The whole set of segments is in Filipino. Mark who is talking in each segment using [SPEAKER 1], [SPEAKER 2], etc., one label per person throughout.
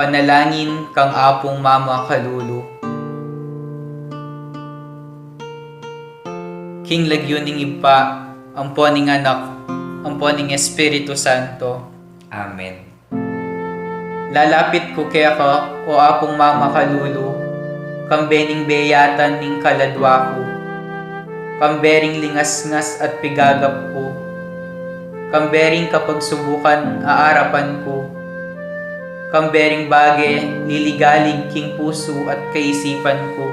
[SPEAKER 1] Panalangin kang Apong Mama Kalulu. King lagyuning ipa, amponing anak, amponing Espiritu Santo.
[SPEAKER 2] Amen.
[SPEAKER 1] Lalapit ko kaya ka, o Apong Mama Kalulu, kambening beyatan ning kaladwa ko, kambering lingasngas at pigagap ko, kambering kapag subukan aarapan ko, kambering bage liligalig king puso at kaisipan ko,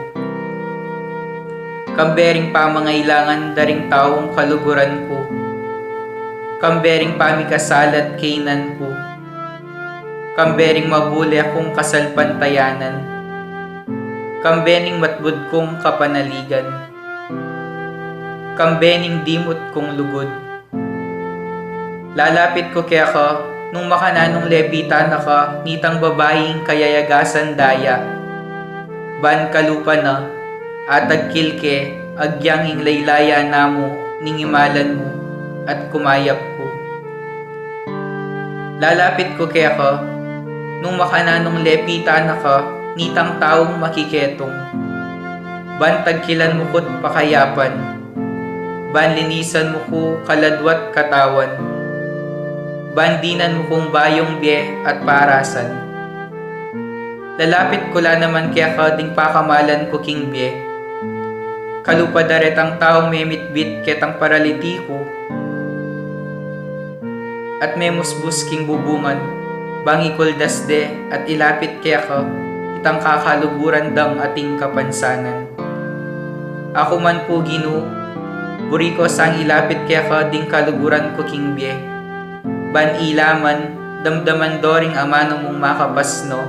[SPEAKER 1] kambering pamangailangan daring taong kaluguran ko, kambering pamikasalat kainan ko, kambering mabuli akong kasalpantayanan, kambening matbud kong kapanaligan, kambening dimot kong lugod. Lalapit ko kaya ka, nung makananong lebita na ka, nitang babaeng kayayagasan daya. Ban kalupa na, atag kilke, agyanging laylaya namo, ningimalan mo, at kumayap ko. Lalapit ko kaya ka, nung makananong lepita na ka, nitang taong makiketong. Ban tagkilan mo ko't pakayapan, ban linisan mo ko kaladwat katawan, bandinan mo kong bayong biye at parasan. Lalapit ko la naman kaya ka ding pakamalan ko king biye. Kalupadaret ang taong memitbit ketang paraliti ko, at memusbus king bubungan, bangi kuldasde at ilapit kaya ka, itang kakaluguran dang ating kapansanan. Ako man po Ginoo, buri ko sang ilapit kaya ka ding kaluguran ko king biye. Ban ilaman, damdaman doring amano mong makapasno,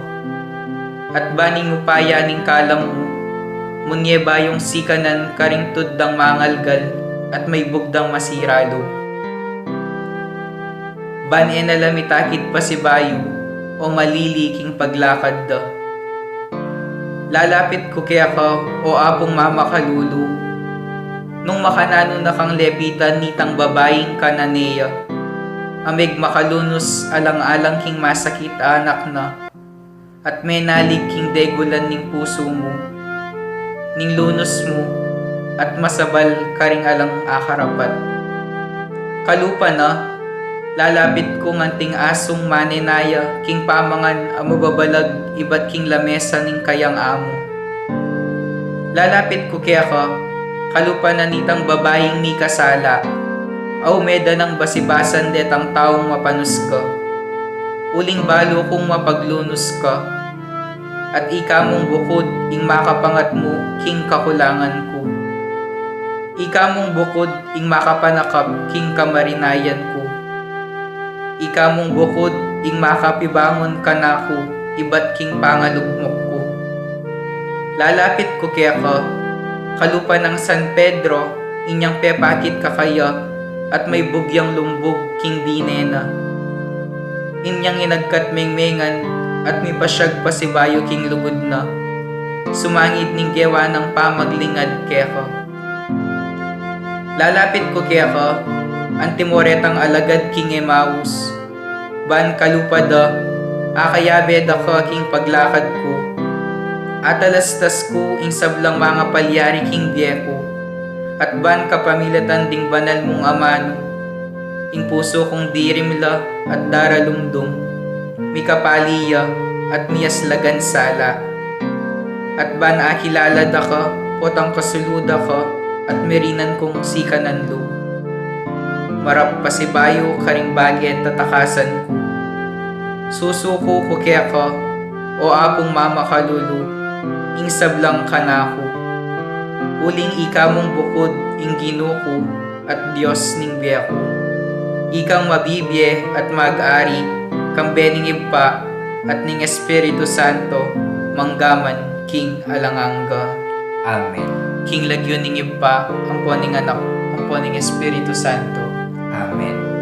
[SPEAKER 1] at baning upaya ning kalam mo, munye bayong sikanan karing tuddang mangalgal, at may bugdang masiralo. Ban enalamitakid pa si bayo, o maliliking paglakad da. Lalapit ko kaya ka, o Apong Mama Kalulu, nung makanano na kang lebitan nitang babaeng Kananeya, amig makalunos alang-alang king masakit anak na, at may nalig king degulan ning puso mo, ning lunos mo, at masabal karing alang akarapat. Kalupa na, lalapit ko nganting asong manenaya, king pamangan amababalag ibat king lamesa ning kayang amo. Lalapit ko kaya ka, kalupa na nitang babaeng mi kasala, aw meda ng basibasan detang taong mapanus ka. Uling balo kong mapaglunos ka, at ika mong bukod ing makapangat mo king kakulangan ko. Ika mong bukod ing makapanakap king kamarinayan ko. Ika mong bukod ing makapibangon ka na ko, ibat king pangalugmok ko. Lalapit ko kaya ka, kalupa ng San Pedro, inyang pepakit kakaya, at may bugyang lumbog king dinena. Inyang inagkat mengmengan, at may pasyag pa si bayo king lugod na. Sumangit ning gewa ng pamaglingad kaya ka. Lalapit ko kaya ka, antimoretang alagad king Emmaus. Ban kalupada, akayabe da ka king paglakad ko. Atalastas ko ing sablang mga palyari king biyeko. At ban kapamilatan ding banal mong amano, ing puso kong dirimla at daralumdum, mi kapaliya at miyaslagan sala. At ban akilala da ka, potang kasuluda ka, at merinan kong sikanan lo. Marap pasibayo karing bagay at tatakasan ko. Susuko ko kaya ka, o Apong Mama Kalulu, ing sablang kanako. Uling ika mong bukod ing Ginoo ko, at Diyos ning biyako. Ikang mabibye at mag-ari, kambening ipa, at ning Espiritu Santo, manggaman king alangangga.
[SPEAKER 2] Amen.
[SPEAKER 1] King lagyon ning ipa, amponing anak, amponing Espiritu Santo.
[SPEAKER 2] Amen.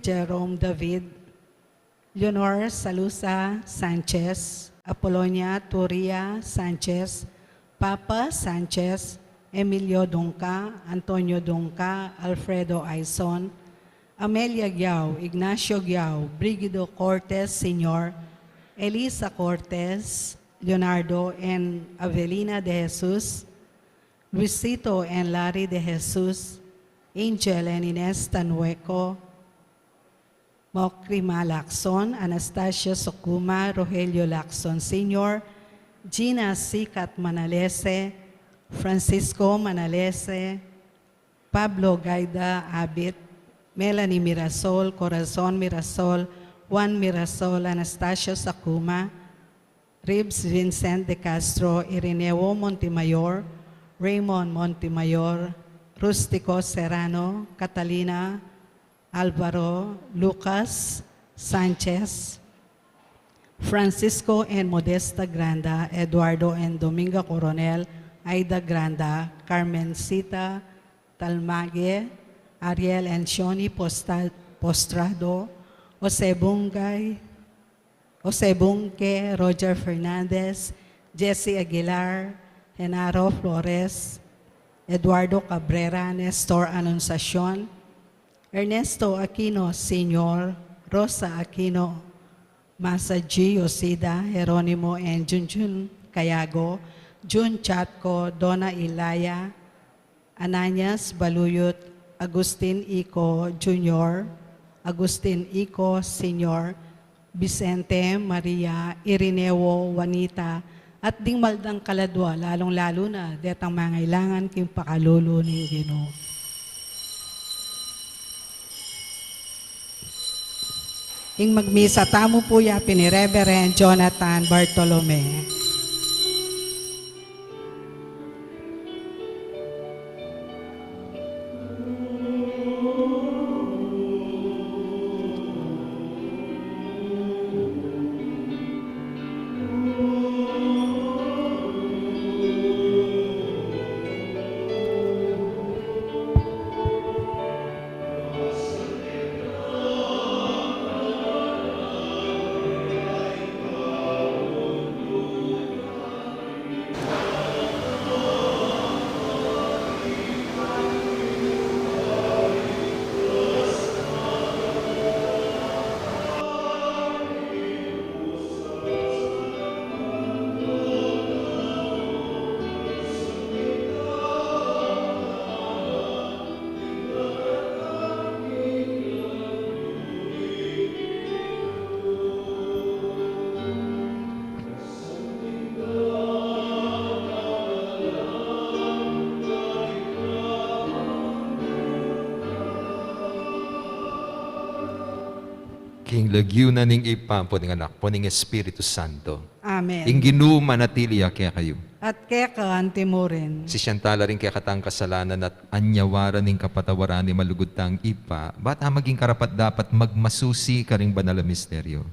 [SPEAKER 3] Jerome David, Leonor Salusa Sanchez, Apolonia Turia Sanchez, Papa Sanchez, Emilio Dungca, Antonio Dungca, Alfredo Aizon, Amelia Giao, Ignacio Giao, Brigido Cortez Sr., Elisa Cortez, Leonardo and Avelina de Jesus, Luisito and Larry de Jesus, Angel and Ines Tanueco, Mokrima Lacson, Anastasia Sokuma, Rogelio Lacson Sr., Gina Sikat Manalese, Francisco Manalese, Pablo Gaida Abit, Melanie Mirasol, Corazon Mirasol, Juan Mirasol, Anastasia Sakuma, Ribs Vincent de Castro, Irineo Montemayor, Raymond Montemayor, Rustico Serrano, Catalina Alvaro, Lucas Sanchez, Francisco and Modesta Granda, Eduardo and Dominga Coronel, Aida Granda, Carmencita Talmague, Ariel and Shoni Postrado, Jose Bungay, Jose Bunque, Roger Fernandez, Jesse Aguilar, Genaro Flores, Eduardo Cabrera, Nestor Anunciacion, Ernesto Aquino Sr., Rosa Aquino, Masa G. Osida, Jeronimo and Junjun Cayago, Jun Chatco, Donna Ilaya, Ananias Baluyot, Agustin Ico Jr., Agustin Ico Sr., Vicente Maria, Irineo Juanita, at ding maldang kaladwa, lalong-lalo na, detang mangailangan king pakalulo ng Ginoo. Ing magmisa tamo po yapi ni Reverend Jonathan Bartolome.
[SPEAKER 4] King lagyunan ning ipampo ning anak po ning Espiritu Santo.
[SPEAKER 3] Amen.
[SPEAKER 4] Ing Ginoo manatili kaya kayo.
[SPEAKER 3] At kaya kaanti mo rin.
[SPEAKER 4] Si Siyantala rin kaya katang kasalanan at anyawaran ning kapatawaran ni malugod tang ipa, bata maging karapat dapat magmasusi karing banal na misteryo.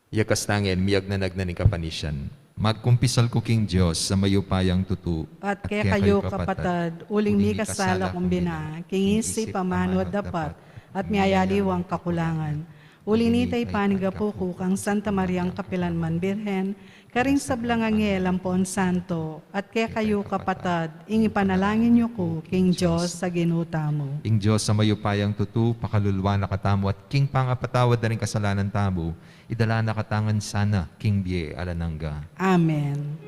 [SPEAKER 4] Yakas tangin, miyag na nagnaning kapanisyan. Magkumpisal ko king Diyos sa mayupayang tutu.
[SPEAKER 3] At kaya kayo kapatad, uling mi kasala kong bina, kingisi pamanod dapat, at miyayaliwang kakulangan. Uli nitay paniga po kang Santa Mariang Kapilanman Birhen, karing sablangangel ampon santo, at kaya kayo kapatad, ing ipanalangin niyo ko, king Diyos sa ginuta mo.
[SPEAKER 4] Ing Diyos sa mayupayang tutu, pakalulwa na katamo at king pangapatawad na rin kasalanan tamo, idala na katangan sana, king biye alanangga.
[SPEAKER 3] Amen.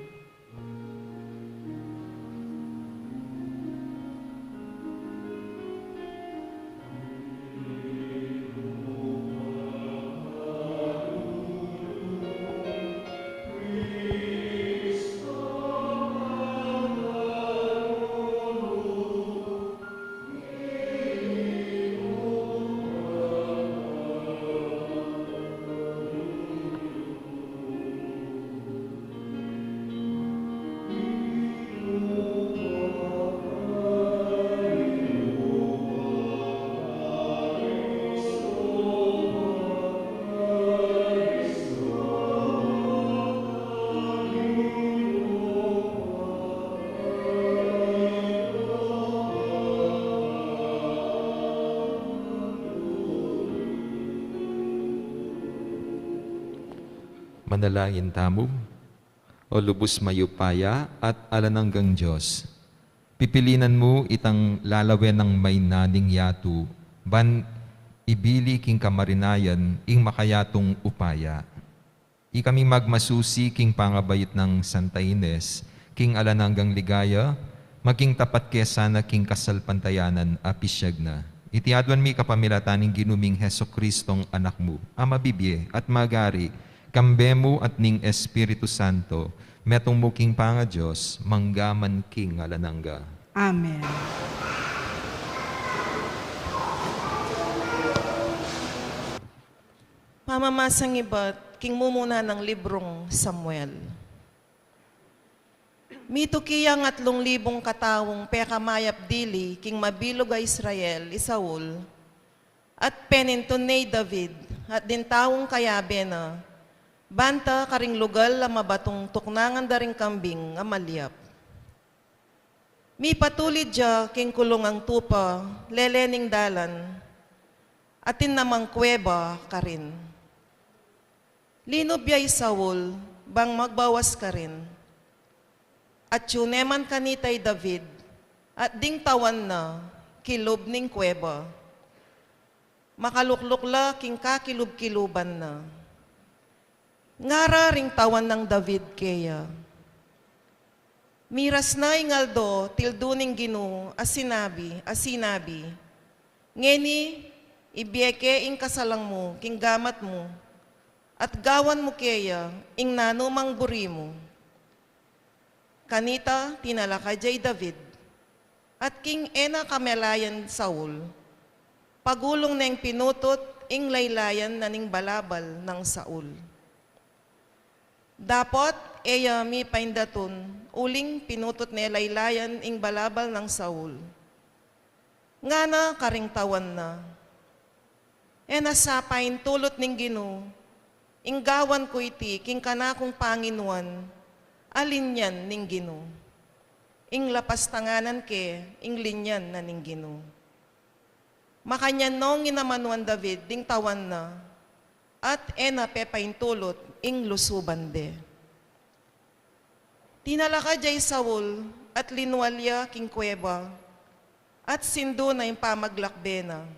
[SPEAKER 4] Manalangin tamo, o lubos mayupaya at alananggang Diyos. Pipilinan mo itang lalawen ng may naning yatu, ban ibili king kamarinayan ing makayatong upaya. Ikami magmasusi king pangabayit ng Santa Ines, king alananggang ligaya, maging tapat kesana king kasalpantayanan apisyag na. Itiadwan mi kapamilataning ginuming Heso Kristong anak mo, ama bibye at magari, kambemo at ning Espiritu Santo, metong muking panga Diyos, manggaman king alanangga.
[SPEAKER 3] Amen.
[SPEAKER 5] Pamamasang iba't king mumuna ng librong Samuel. Mito kiyang 3,000 katawong pekamayap dili king mabilog a Israel, Isaul, at peninton ni David, at din tawong kayabe na, banta karing lugal la mabatong tuknangan daring kambing amalyap. Mi patulid ja king kulungang tupa, lelening dalan, atin namang kuweba karin. Linob yay Saul, bang magbawas ka rin. At yuneman kanitay David, at ding tawan na, kilob ning kuweba. Makaluklukla king kakilub-kiluban na. Ngara ring tawan ng David keya. Miras na ingaldo, tilduning ginu, asinabi, ngeni, ibiyeke ing kasalang mo, king gamat mo, at gawan mo keya, ing nanumang buri mo. Kanita, tinalakajay David, at king ena kamelayan Saul, pagulong na ing pinutot, ing laylayan na ning balabal ng Saul. Dapot, eya mi paindaton, uling pinutot na laylayan ing balabal ng Saul. Nga na karing tawan na. E nasapain tulot ning ginu, ing gawan ko iti, king kanakong Panginuan, alin yan ning ginu. Ing lapas tanganan ke, ing linyan na ning ginu. Makanyan nong inamanuan David, ding tawan na, at ena pepain tulot, ing lusuban de. Tinalakajay Saul, at linualya king kuweba, at sindo na yung pamaglakbena.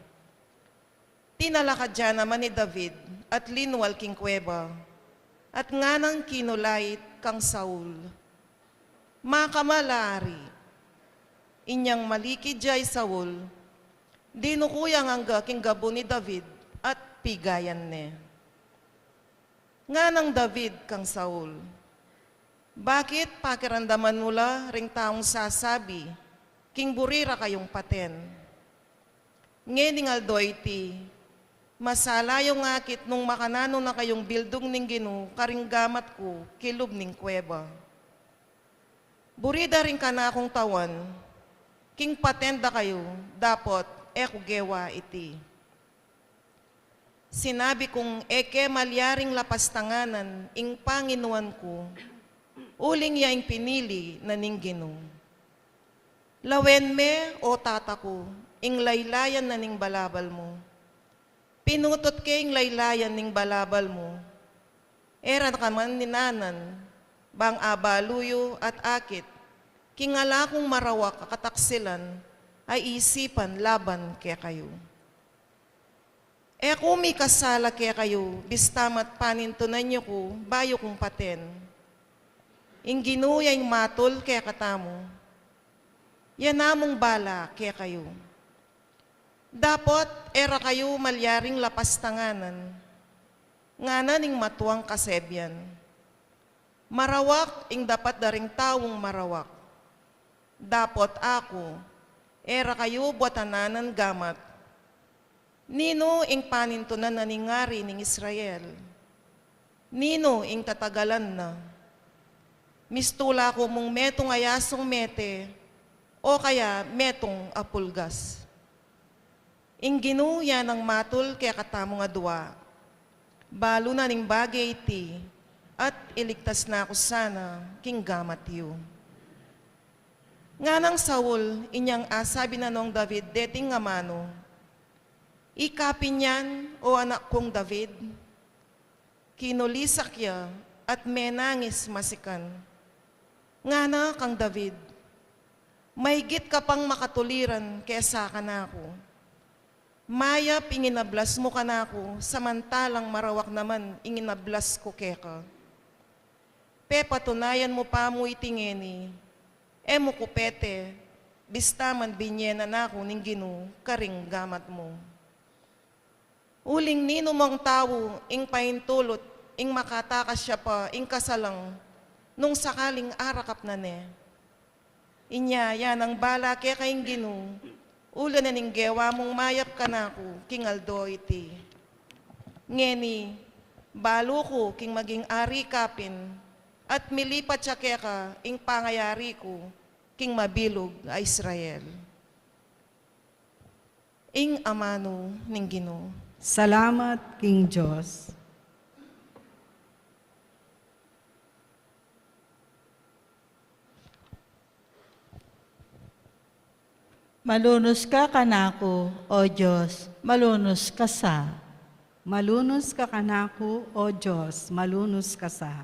[SPEAKER 5] Tinalakadya naman ni David, at linual king kuweba, at nganang kinulait kang Saul. Makamalari, inyang malikidjay Saul, dinukuyang hangga king gabo ni David, at pigayan ne. Nganang David kang Saul, bakit pakirandaman mula ring taong sasabi, king burira kayong paten? Ngening aldoyti, masalayo ngakit nung makanano na kayong bildong ning ginu, karing gamat ko, kilub ning kuweba. Burida rin ka na akong tawan, king patenda kayo, dapot, eko gewa iti. Sinabi kong eke malyaring lapastanganan, ing Panginuan ko, uling yaing pinili na ning ginu. Lawen me o tata ko, ing laylayan na ning balabal mo. Pinutot ke ing laylayan ning balabal mo. Era ka man ninanan, bang abaluyo at akit, kingala kong marawak kataksilan, ay isipan laban kaya kayo. E kung may kasala kaya kayo, bistamat panintunan niyo ko, bayo kong paten. Ing ginuyang matol kaya katamo, yan namong bala kaya kayo. Dapot, era kayo malyaring lapastanganan, nga na ning matuang kasebyan. Marawak, ing dapat daring tawong marawak. Dapot ako, era kayo buwatananan gamat. Nino ing panintunan na ningari ning Israel. Nino ing tatagalan na. Mistula ko mong metong ayasong mete, o kaya metong apulgas. Ing ginuya ng matul kaya katamo nga dua. Balo na ning bagay iti, at iligtas na ako sana, king gamat yu. Nga nang Saul, inyang asabi na nung David, deting nga mano, ikapin yan, o anak kong David, kinulisak ya at menangis masikan. Ngana kang David, maygit ka pang makatuliran kesa ka na ako. Mayap inginablas mo ka na ako, samantalang marawak naman inginablas ko keka. Pe patunayan mo pa mo itingeni, mo kupete, bistaman binyena na ako ning Ginoo karing gamat mo. Uling nino mong tao, ing paintulot, ing makatakas siya pa, ing kasalang, nung sakaling arakap na ne. Inya, yan ang bala kaya kaing Ginoo, ulan na ning gewa mong mayap ka na ako, king aldo iti. Ngeni, balo ko king maging ari kapin, at milipat siya kaya ka, ing pangayari ko, king mabilog a Israel. Ing amano ning Ginoo.
[SPEAKER 3] Salamat, King Diyos.
[SPEAKER 6] Malunos ka kanako, O Diyos, malunos ka sa.
[SPEAKER 3] Malunos ka kanako, O Diyos, malunos ka sa.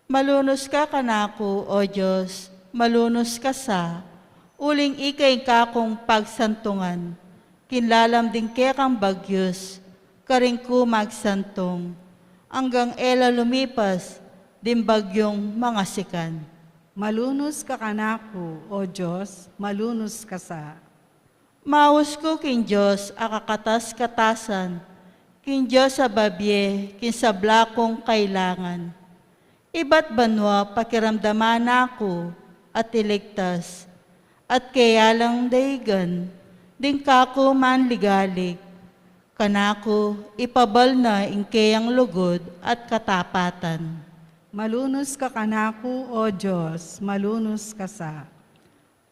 [SPEAKER 6] Malunos ka kanako, O Diyos, malunos ka sa. Uling ikay kakong pagsantungan, kinlalam din kekang bagyos, karing ku magsantong, hanggang ela lumipas, din bagyong mga sikan.
[SPEAKER 3] Malunos ka kanako, O Diyos, malunos ka sa.
[SPEAKER 6] Maus ko kin Diyos akakatas-katasan, kin Diyos sa babye, kin sa blakong kailangan. Iba't banwa pakiramdaman ako at iligtas, at kaya lang daigan, din kako manligalig. Kanako ipabal na ingkayang lugod at katapatan.
[SPEAKER 3] Malunos ka kanako, O Diyos, malunos ka sa.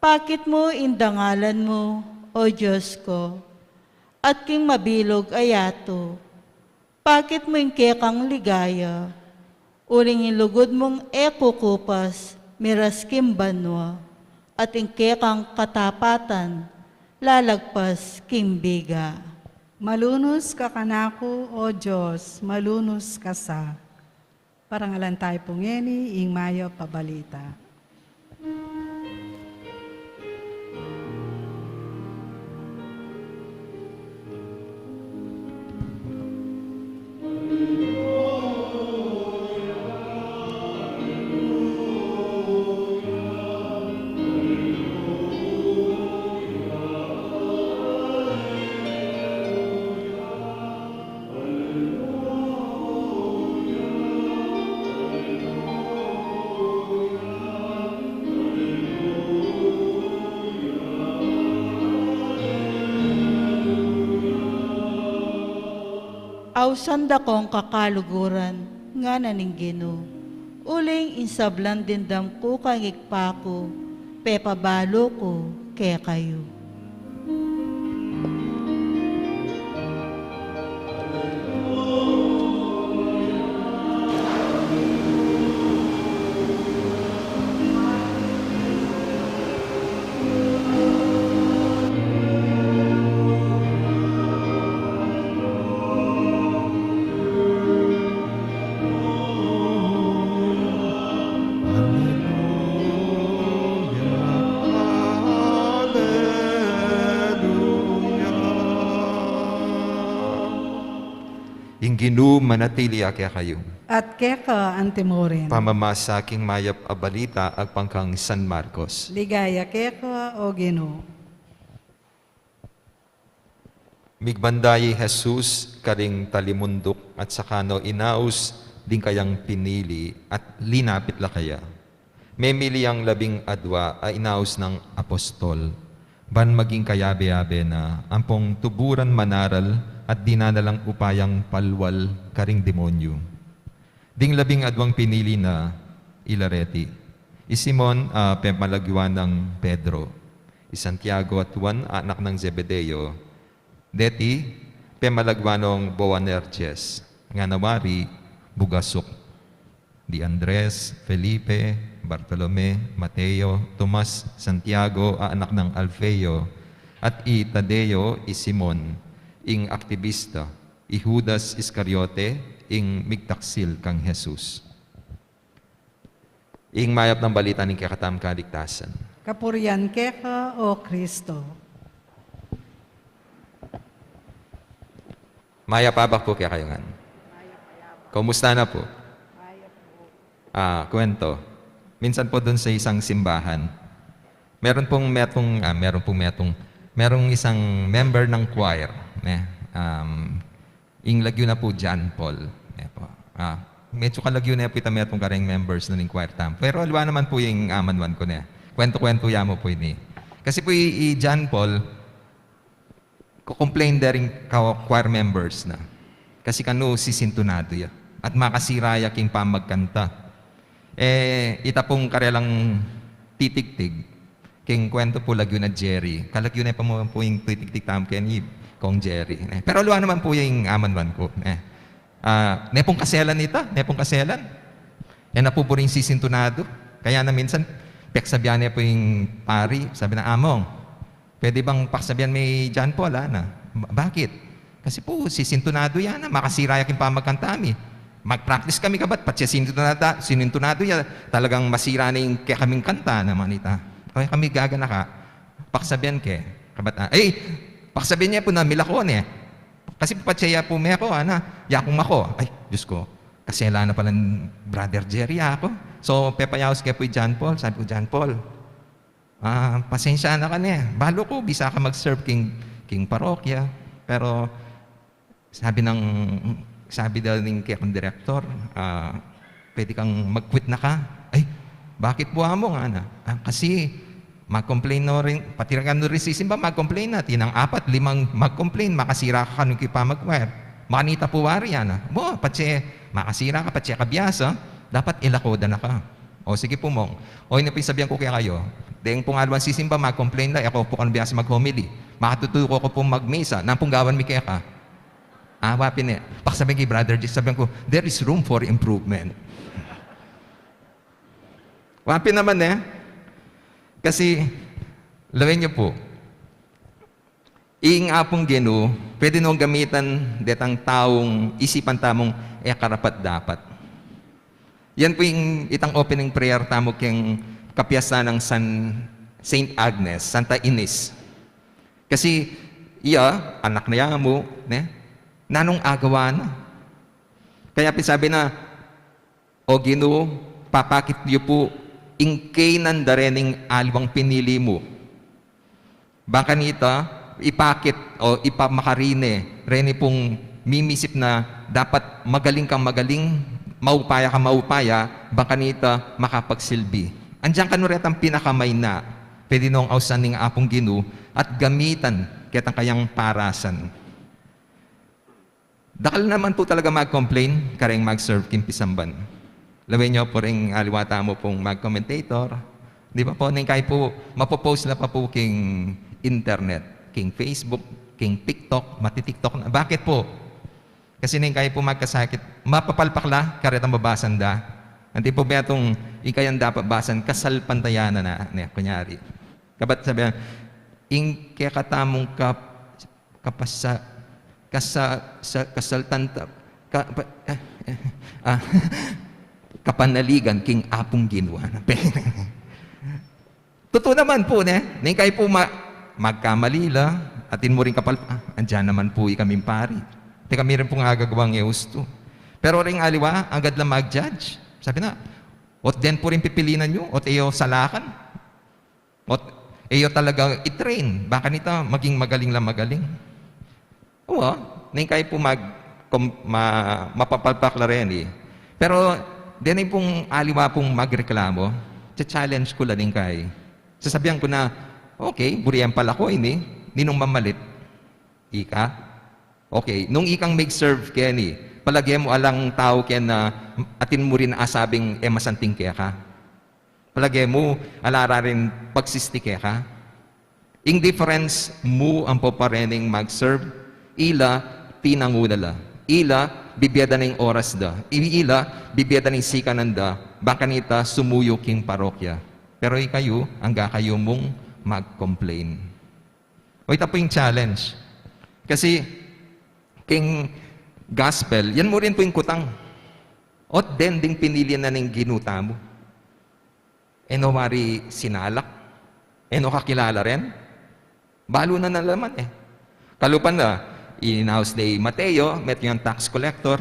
[SPEAKER 6] Pakit mo indangalan mo, O Diyos ko, at king mabilog ayato. Pakit mo ingkekang ligaya, uling ilugod mong ekukupas, miras kimbanwa, at ingkekang katapatan, lalagpas kimbiga.
[SPEAKER 3] Malunos ka kanako, O Diyos, malunos ka sa. Parangalan tayo pungeni, ing mayo pabalita.
[SPEAKER 6] Awsan da kong kakaluguran, nga naning Ginoo. Uling insablan din dam ko kangikpako, pepabalo ko kaya kayo.
[SPEAKER 4] Ginoo manatili kaya kayo.
[SPEAKER 3] At keka antimorin.
[SPEAKER 4] Pamamasaking mayap a balita ag pangkang San Marcos.
[SPEAKER 3] Ligaya keka, O Ginoo.
[SPEAKER 4] Migbandayi Jesus karing talimundok at sakano inaus din kayang pinili at linapit la kaya. Memili ang 12 a inaus ng apostol. Ban maging kayabe-yabe na ampong tuburan manaral at dinanalang upayang palwal karing demonyo. Ding 12 pinili na ilareti. Simon pempalagwan ng Pedro. Santiago at Juan anak ng Zebedeo. Deti pemalagwanong Boanerges. Nga nawari Bugasok. Di Andres, Felipe, Bartolome, Mateo, Tomas, Santiago anak ng Alfeo, at Tadeo, Simon, ing aktivista, Judas Iscariote, ing migtaksil kang Jesus. Ing mayap ng balita ng kakatam kaligtasan.
[SPEAKER 3] Kapurian keka, O Kristo.
[SPEAKER 4] Mayapabak po kaya kayo nga. Kumusta na po? Kwento. Minsan po doon sa isang simbahan, merong isang member ng choir. Ing lagyo na po John Paul. Medyo kalagyo na po merong kareng members na ng choir tam. Pero alwa naman po yung amanwan ko na. Kwento-kwento ya mo po ini. Kasi po John Paul, complain da rin choir members na. Kasi kano sisintunado ya. At makasira ya king pamagkanta. Ita pong karelang titigtig. King kwento po lagyo na Jerry. Kalagyo na po yung titigtig tam kaya kong Jerry. Pero luwa naman po yung amanwan ko. Nepong kaselan ita. Nepong kaselan. Yan na po rin sisintunado. Kaya na minsan, peksabihan niya po yung pari. Sabi na, Among, pwede bang paksabihan may John Paul, na? Bakit? Kasi po, sisintunado yan, makasira yakin pa magkantami. Mag-practice kami kabat, pati sinintunado yan, talagang masira na yung kaya kaming kanta naman ita. Kaya kami gagana ka, paksabihan ke, kabat, paksabihan niya po na milakon Kasi patsaya po may ako, yakong mako. Ay, Diyos ko, kasela na pala ng Brother Jerry ako. So, pepayaos kaya po yung John Paul, sabi ko, John Paul, pasensya na ka niya. Balo ko, bisa ka mag-serve king parokya. Pero sabi daw ng kayang director, pwede kang mag-quit na ka. Ay, bakit buha mo nga na? Kasi mag-complain na rin, pati rin rin si Simba, mag-complain na. Tinang 4, 5 mag-complain, makasira ka kanong kipa mag-choir. Makanita po wari yan. Patsi, makasira ka, patsi kabiyasa, dapat ilakoda na ka. O sige po mong. O yun na sabihan ko kaya kayo. Dahil pong alwan si Simba, mag-complain na, ako po kan biyasa mag-homily. Makatutuko ko pong mag-misa, nampong gawan mi kaya ka. Wapin Paksabihin kay Brother Jake, sabihan ko, there is room for improvement. Wapin naman kasi, lawin niyo po, ing apong geno, pwede nung gamitan detang taong isipan tamong karapat dapat. Yan po yung itang opening prayer tamo keng kapiyasan ng Saint Agnes, Santa Ines. Kasi iya, anak na yan mo, nanong agawa na. Kaya sabi na, O Ginoo, papakit niyo po ingkay ng darening alwang pinili mo. Baka nita, ipakit o ipamakarine, reni pong mimisip na dapat magaling kang magaling, maupaya ka maupaya, baka nita makapagsilbi. Andiyan ka nuret ang pinakamay na, pwede nung ausan ng apong Ginoo at gamitan kitang kayang parasan. Dakal naman po talaga mag-complain, kareng mag-serve kimpisamban. Lawin nyo po rin aliwata mo pong mag-commentator. Di ba po, kayo po, mapopost na pa po king internet, king Facebook, king TikTok, mati-TikTok na. Bakit po? Kasi kayo po magkasakit, mapapalpakla, karet ang babasan da. Hindi po ba itong ikayan dapat basan, kasal pantayanan na, kunyari. Kabat sabi, ing kaya katamong kasaltanta, kapanaligan king apong ginawa. Totoo naman po, kayo po magkamalila, atin mo rin andyan naman po kaming pari. Teka, kami rin pong agagawang eusto. Pero rin aliwa, agad lang mag-judge. Sabi na, ot den po rin pipilinan nyo, ot eyo salakan, ot eyo talaga itrain. Baka nito, maging magaling lang magaling. Oo, kayo po mapapalpakla rin Pero, din pong aliwa pong magreklamo, challenge ko lang kay. Sasabihan ko na, okay, buriyan pala ko ninong mamalit. Ika? Okay, nung ikang mag-serve kaya palagay mo alang tao kaya na atin mo rin asabing masanting kaya ka. Palagay mo alara rin pagsisti kaya ka. Indifference mo ang paparening mag-serve, ila tinangudala. Ila bibiyada ng oras da. Ila bibiyada ng sikanan da. Baka nita sumuyo king parokya. Pero ikayo, hangga kayo mong mag-complain. O ito po yung challenge. Kasi, gospel, yan mo rin po yung kutang. Ot den ding pinili na ng ginuta mo. Eno mari sinalak. Eno kakilala rin. Balo na nalaman eh. Kalupan na, in-house ni Mateo, met yung tax collector,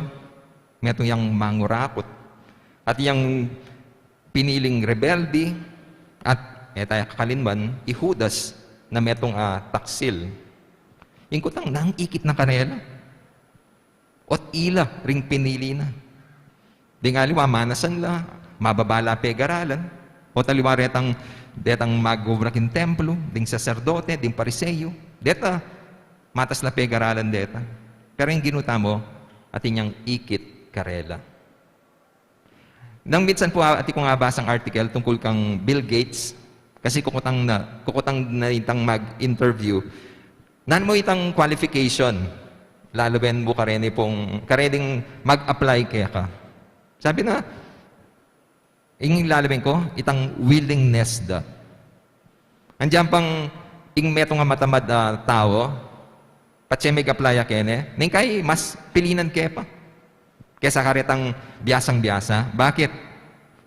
[SPEAKER 4] met yung mangurakot, at yung piniling rebelde, at etay kakalinban, ihudas na metong taksil. Yung kutang nang ikit na kanela. Ot ila ring pinili na. Di nga liwa, manasan la, mababala pegaralan, o taliwa detang magobrakin templo, ding saserdote, ding pariseyo, deta, matas la pegaralan deta. Pero yung ginuta mo, atin yung ikit karela. Nang minsan po, ati ko nga basang article tungkol kang Bill Gates, kasi kukutang na itang mag-interview, nan mo itang qualification, lalo ben mo kareding mag-apply kaya ka. Sabi na, ingin lalabing ko, itang willingness da. Andiyan pang meto nga matamad tao, patse mag-apply kene, ning kay mas pilinan kaya pa. Kesa karetang biyasang-biyasa. Bakit?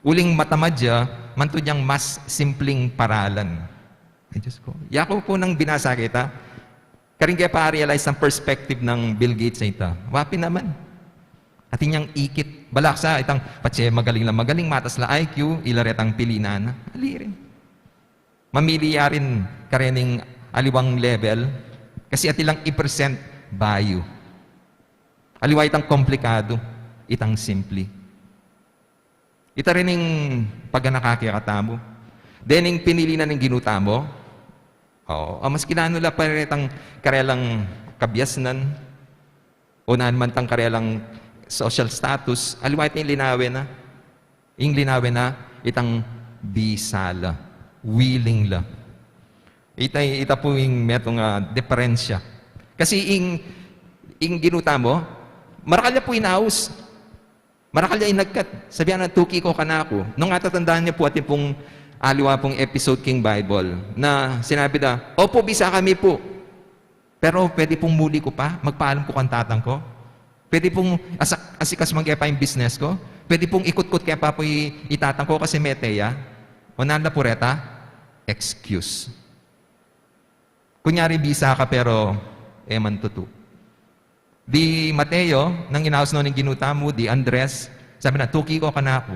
[SPEAKER 4] Uling matamad siya, manto niyang mas simpleng paralan. Ay Diyos ko. Yako po nang binasa kita, karing kaya pa-realize ang perspective ng Bill Gates na ito. Wapi naman. Atin niyang ikit. Balaksa, itang patse magaling lang magaling, matas la IQ, ilaretang pilinan. Alirin. Mamili rin karening aliwang level, kasi atilang i-present value. Aliwa itang komplikado, itang simple. Ita rin yung pagganakakikata mo. Dening pinili na ng ginuta mo, mas kinanula pa rin itang karelang kabyasnan, unahan man tang karelang social status, aliwa ito yung linawin na. Yung linawin na, itang bisala, willing la. Ita po yung metong diferensya. Kasi yung ginuta mo, marakalya po inaus. Marakalya inagkat. Sabihan na, tuki ko kanako. Nung atatandaan niya po atin pong aliwa pong episode King Bible, na sinabi na, opo, bisa kami po. Pero pwede pong muli ko pa, magpaalam ko kang tatang ko. Pwede pong asikas magkaya pa yung business ko. Pwede pong ikot-kot kaya pa po itatang ko kasi meteya. O nanda pureta, excuse. Kunyari bisa ka pero eman tutu. Di Mateo, nang inaos noon yung ginuta mo, di Andres, sabi na, tuki ko ka na ako.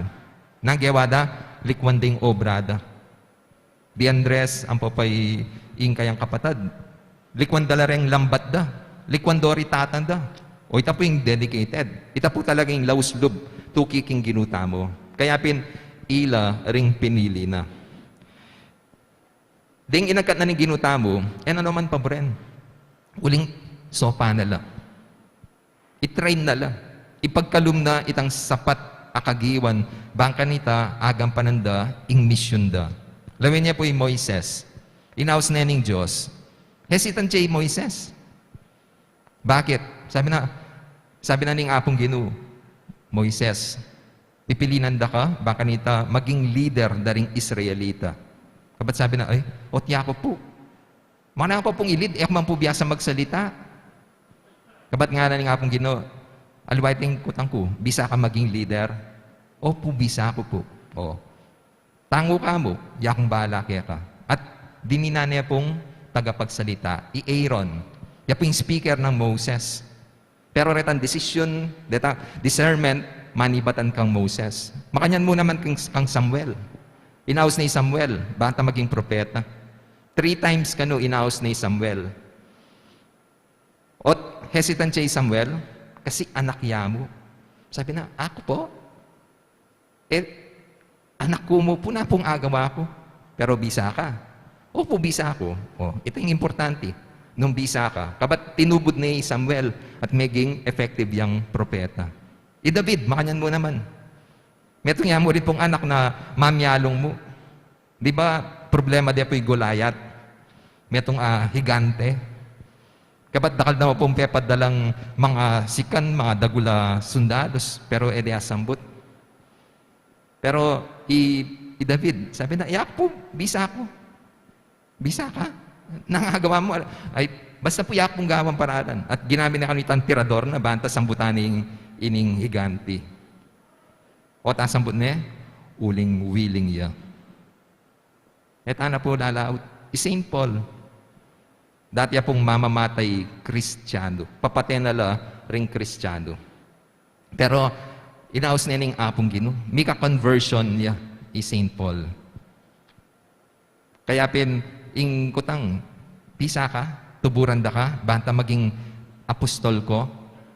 [SPEAKER 4] Nang gewada, likwanding obrada. Di Andres, ang papay kayang kapatad. Likwandala rin lambat da. Likwandori tatanda. O ita po yung dedicated. Ita po talaga yung lauslub, tuki king ginuta mo. Kaya ila ring pinili na. Ding inagkat na ng ginuta mo, ano man pa bren. Uling sopa na lang. I-train na lang. Ipagkalum na itang sapat akagiwan, bangka nita, agam pananda, ing mission da. Lawin niya po yung Moises. Inaus na ng Diyos. Hesitant siya yung Moises. Bakit? Sabi na ning apong Ginu, Moises, pipilinan da ka, baka nita, maging leader daring Israelita. Kabat sabi na, otya ko po. Mana ko pong ilid, man po biyasa magsalita. Kabat nga na nga pong Gino, aliwaiting kutang ko, bisa ka maging leader? Opo, bisa ko po. Tango ka mo, yakong bahala kaya ka. At dinina niya pong tagapagsalita, i-Aaron, ya po yung speaker ng Moses. Pero retan decision, discernment, manibatan kang Moses. Makanyan mo naman kang Samuel. Inaus ni Samuel, bata maging propeta. 3 times kano inaus ni Samuel. Ot, hesitant siya Samuel, kasi anak niya mo. Sabi na, ako po? Anak ko mo po na pong agawa ko. Pero bisa ka. Opo, bisa ako. Ito yung importante. Nung bisa ka, kabat tinubod ni Samuel at maging effective yung propeta. David, makanyan mo naman. Meto nga mo rin pong anak na mamyalong mo. Di ba, problema di po yung Goliath. Metong higante. Kabat dakal na mo pong pepadalang mga sikan, mga dagula sundados, pero asambut. Pero David, sabi na, po, bisa ako. Bisa ka. Nangagawa mo, ay, basta puyak pong gawang paralan. At ginamit na kami itang tirador na banta sambutaning ining higanti. O tasambut niya, uling willing ya. At ana po lalaot, Saint Paul, dati pong mamamatay Kristiyano, papatay na la ring Kristiyano. Pero, inaos na ning apong Ginoo, mika conversion niya, Saint Paul. Kaya ing kutang, pisa ka, tuburan da ka, banta maging apostol ko,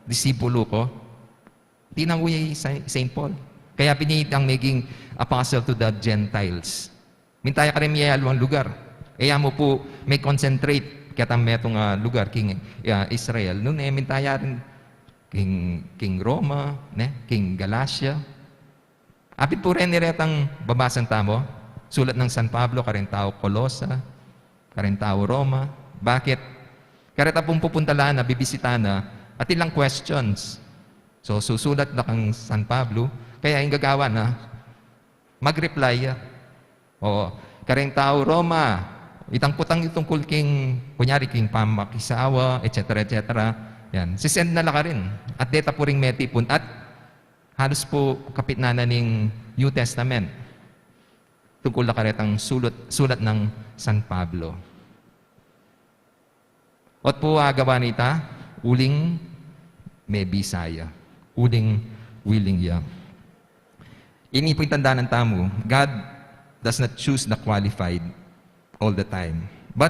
[SPEAKER 4] disipulo ko, tinanguya Saint Paul. Kaya pinitang maging apostle to the Gentiles. Mintaya ka rin miyayalwang lugar. Kaya mo po may concentrate kaya metong lugar, King Israel. Noon mintaya rin King Roma, King Galatia. Apit po rin niretang babasan tamo, sulat ng San Pablo, karintao Colosa, karintao Roma. Bakit? Karita pong pupuntalaan na, bibisita na, at ilang questions. So, susulat na kang San Pablo, kaya yung gagawa na, mag-reply. Oo. Karintao Roma, itang putang itungkol kunyari king pamakisawa, etc. etc. Yan. Sisend na lang ka rin. At data po rin metipon. At halos po kapit na ng New Testament. Tungkol na karetang sulat ng San Pablo. At po gawa nita, uling may Bisaya. Uling willing ya. Ini po yung tanda ng tamo, God does not choose the qualified all the time, but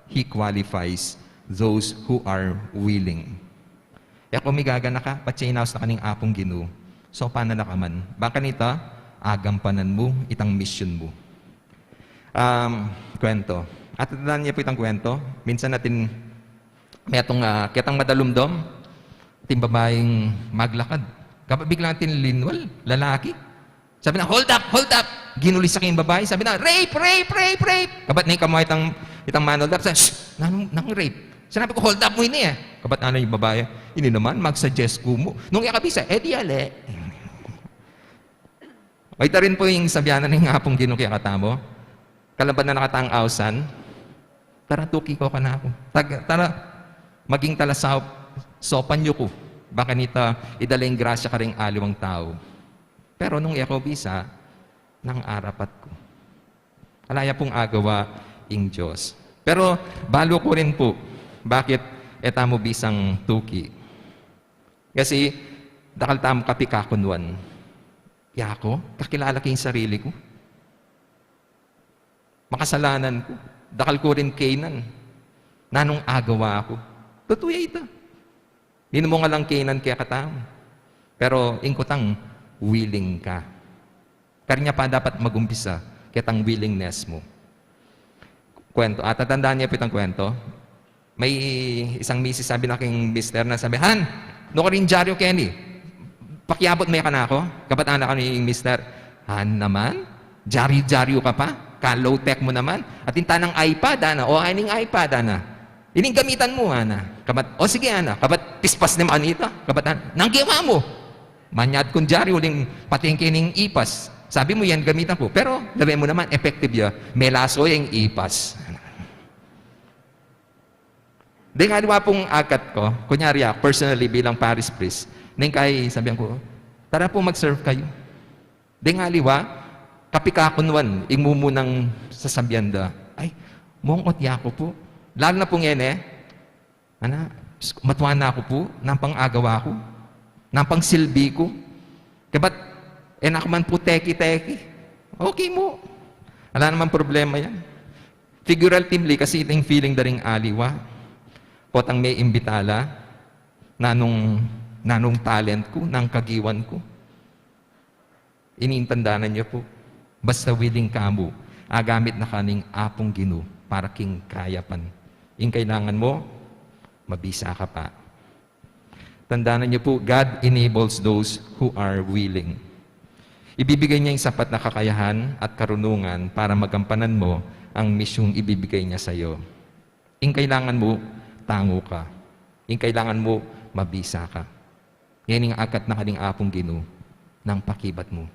[SPEAKER 4] He qualifies those who are willing. E kung migagana ka, patsinaos na kaning apong Ginoo, so paano na ka man? Baka nita, agampanan mo, itang mission mo. Kwento. At tandaan niya po itang kwento, minsan natin, may itong kitang madalumdom, ating babaeng maglakad. Kapag biglang natin linwal, lalaki. Sabi na, hold up, hold up! Ginulis sa kayong babae, sabi na, rape, rape, rape, rape! Kabat na yung kamay itang manhold up, sabi, shh, nang rape. Sinabi ko, hold up mo ini eh. Kabat ano yung babae, ini naman, mag-suggest ko mo. Nung ikabisa, di ale. Ay, ito rin po yung sabyanan ng hapong Ginoo kaya katamo. Kalaban na nakatang ausan, tara, tuki ko ka na ako. Tara, maging talasaw, sopan nyo ko. Baka nita, idaling grasya ka rin aliwang tao. Pero nung ikaw bisa, nang arapat ko. Alaya pong agawa ing Diyos. Pero balo ko rin po, bakit etamo bisang tuki? Kasi dakal tamo kapikakunwan. Kaya ako, kakilala ko yung sarili ko. Makasalanan ko. Dakal ko rin kainan. Nanong agawa ako. Totoo ito. Hindi mo nga lang kainan kaya katamo. Pero ingkutang, willing ka. Kanya pa dapat magumpisa kitang willingness mo. Kwento. At tatandaan niya po itang kwento. May isang misis sabi na aking mister na sabi, Han, no ka rin dyaryo Kenny. Pakiabot may ka na ako. Kapat anak ka ni mister. Han naman? Dyaryo ka pa? Ka-low tech mo naman? At inta ng iPad, ana. O aning iPad, ana. Ining gamitan mo, ana. Kapat, o sige, ana. Kapat pispas naman ito. Kapat, ana. Nanggiwa mo. Manyad kung dyari uling patingkining ipas. Sabi mo yan, gamitan ko. Pero, labi mo naman, effective ya. May laso yung ipas. Di nga diwa pong akat ko, kunyari personally bilang parish priest, nang kay sabihan ko, tara po mag-serve kayo. Di nga liwa, kapikakunwan, ingmumunang sasabihan da, ay, mongkot ya ko po. Lalo na pong yan matuwa na ako po, nang pang-agawa ko. Nampang silbi ko. Kabat, nakman po teki-teki. Okay mo. Wala naman problema yan. Figuratively, kasi iting feeling daring aliwa. Potang may imbitala, nanong talent ko, nang kagiwan ko. Iniintandanan niyo po. Basta willing ka mo, agamit na kaning apong Ginoo para king kayapan. Yung kailangan mo, mabisa ka pa. Tandaan niyo po, God enables those who are willing. Ibibigay niya yung sapat na kakayahan at karunungan para magampanan mo ang misyong ibibigay niya sa iyo. Yung kailangan mo, tango ka. Yung kailangan mo, mabisa ka. Yan yung akat na kaning apong Ginoo ng pakibat mo.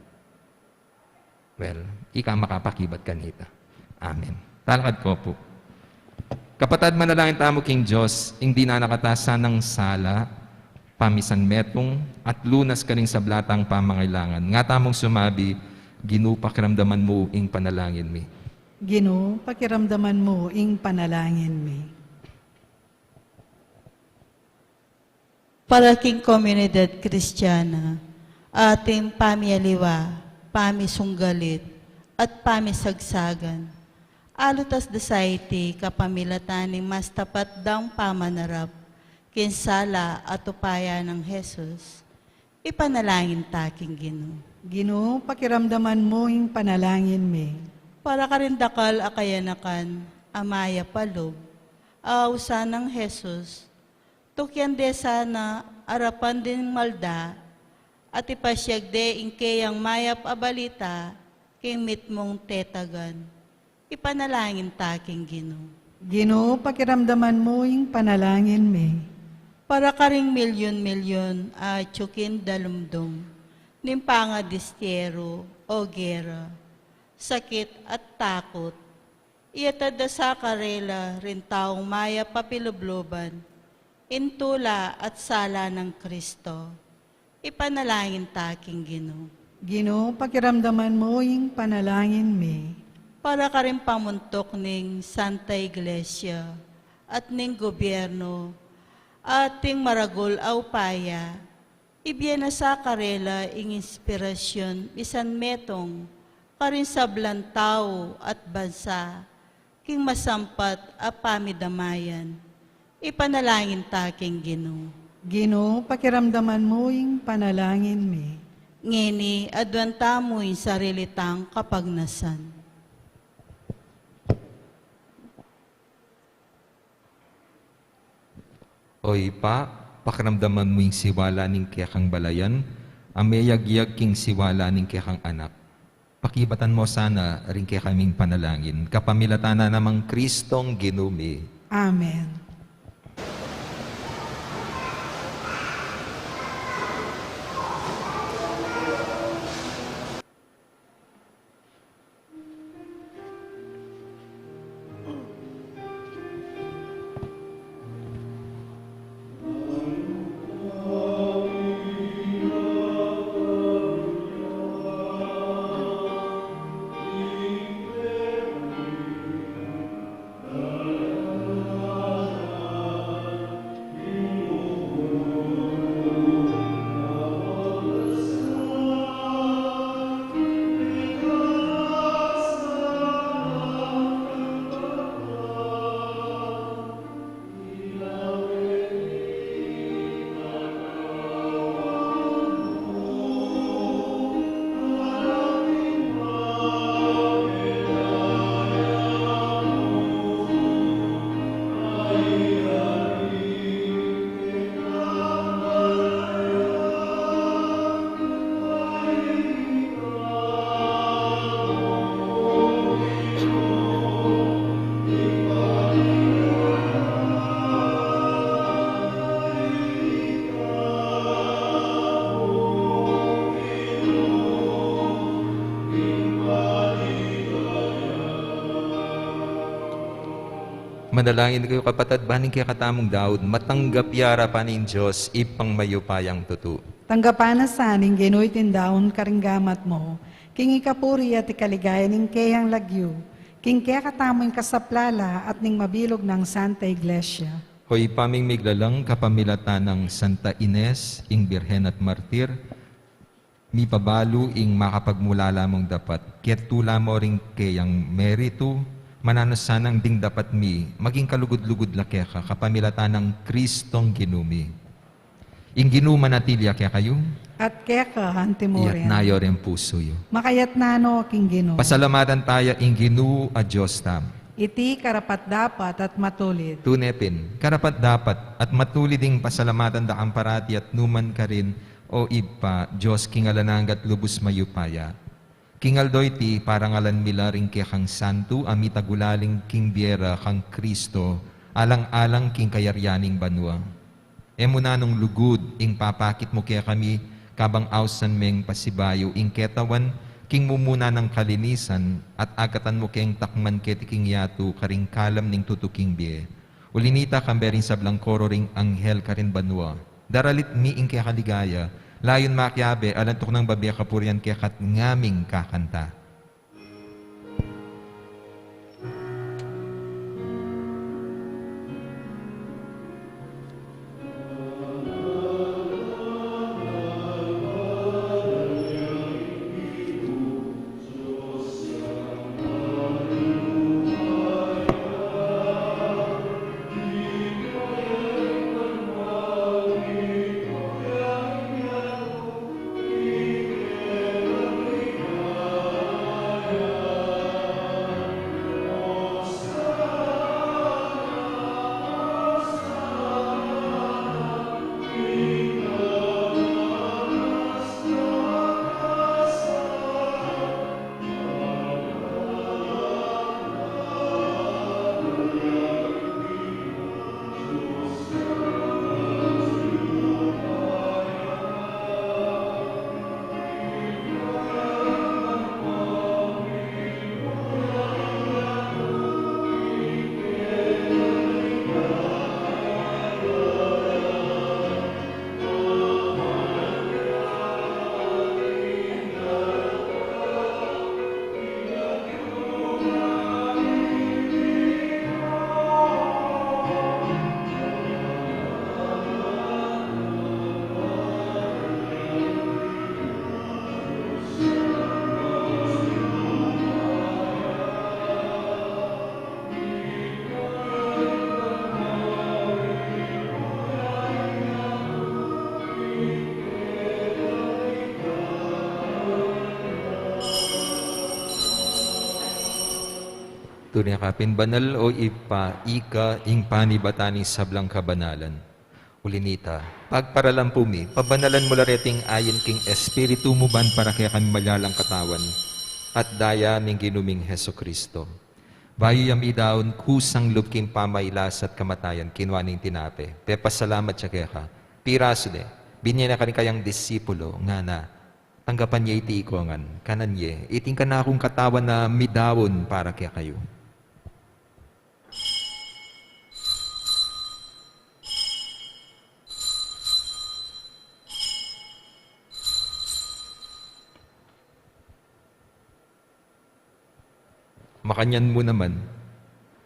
[SPEAKER 4] Well, ika makapakibat ka nita. Amen. Talakad ko po. Kapatad manalangin tamo king Diyos, hindi na nakatasan ng sala, pamisan metong, at lunas ka rin sa blatang pamangailangan. Nga tamong sumabi, Ginoo pakiramdaman mo ing panalangin mi.
[SPEAKER 3] Ginoo, pakiramdaman mo ing panalangin mi.
[SPEAKER 6] Para king komunidad Kristiyana, ating pamiyaliwa, pamisunggalit, at pamisagsagan. Alutas society kapamilataning mas tapat daw pamanarap, kinsala at upaya ng Jesus. Ipanalangin taking Ginoo.
[SPEAKER 3] Ginoo, pakiramdaman mo ing panalangin mi.
[SPEAKER 6] Para karindakal akayanakan, amaya palob, ausa ng Jesus, tukyan de sana arapan din malda, at ipasyag de ingkayang mayap abalita, king mitmong tetagan. Ipanalangin taking Ginoo.
[SPEAKER 3] Ginoo, pakiramdaman mo ing panalangin mi.
[SPEAKER 6] Para karing milyon-milyon at tsukin dalumdum, nimpanga distyero o gera, sakit at takot, iyatada sa karela rin taong maya papilubloban, intula at sala ng Kristo. Ipanalangin taking Ginoo.
[SPEAKER 3] Ginoo, pakiramdaman mo ing panalangin mi.
[SPEAKER 6] Para ka rin pamuntok ning Santa Iglesia at ning gobyerno ating maragol aupaya, ibiyana sa karela ing inspirasyon bisan metong karin sablan tao at bansa king masampat a pamidamayan. Ipanalangin taking Ginoo.
[SPEAKER 3] Ginoo, pakiramdaman mo ing panalangin mi.
[SPEAKER 6] Ngini adwanta mo'y sarilitang kapagnasan.
[SPEAKER 4] Oy pa, pakiramdaman mo yung siwala ning kiyakang balayan, ameyag-yag king siwala ning kiyakang anak. Pakibatan mo sana rin kaya kaming panalangin, kapamilatan na namang Kristong Ginumi.
[SPEAKER 3] Amen.
[SPEAKER 4] Manalangin kayo kapatid, baning kaya katamong Daud, matanggap yara pa ning Diyos, ipang mayupayang tutu.
[SPEAKER 3] Tanggapan na saning Ginoo'y tindaon karinggamat mo, king ikapuri at ikaligaya ning kayang lagyo, king kaya katamoy kasaplala at ning mabilog ng Santa Iglesia.
[SPEAKER 4] Hoy paming miglalang kapamilatan ng Santa Ines, ing Birhen at Martir, mi pabalo ing makapagmulala mong dapat, ket tula mo ring kayang merito, mananasanang ding dapat mi, maging kalugod-lugod lake ka, kapamilatan ng Kristong Ginumi. Ing ginuma natilya kaya kayo,
[SPEAKER 3] At kaya ka,
[SPEAKER 4] iyat
[SPEAKER 3] Antimorian,
[SPEAKER 4] nayo rin puso yo.
[SPEAKER 3] makayat nano king Ginoo.
[SPEAKER 4] Pasalamatan tayo ing Ginoo a Diyos tam.
[SPEAKER 3] Iti karapat dapat at matulid.
[SPEAKER 4] Tunepin, karapat dapat at matuliding pasalamatan da amparati at numan ka rin o ipa, Diyos kingalanangat lubos mayupaya. Kingaldoy ti parangalan mila ring kaya kang santo, amita gulaling king biera kang Kristo, alang-alang king kayaryaning banwa. Emuna nung lugod, ing papakit mo kaya kami, kabang ausan meng pasibayo, ing ketawan, king mumuna ng kalinisan, at agatan mo keng takman ketiking yatu, karing kalam ning tutuking bie. Ulinita kamberin sa blangkoro ring anghel karin banwa. Daralit miing kaya kaligaya, layon makyabe, alantok ng babiya kapurian kaya kat ngaming kakanta. Tunay kapin banal o ipa, ika, ing panibatani sablang kabanalan. Ulinita, pagparalampumi, pabanalan mo lareting ayon king espiritu mo ban para kaya kami malalang katawan, at daya ning ginuming Heso Kristo. Bayo yam idaon kusang lubking pamaylas at kamatayan, kinwaning tinape. Pepasalamat siya kaya ka. Piraso de, binyan na ka rin kayang disipulo, nga na, tanggapan niya iti ikongan, kanan ye, iting ka na akong katawan na midawon para kaya kayo. Makanyan mo naman,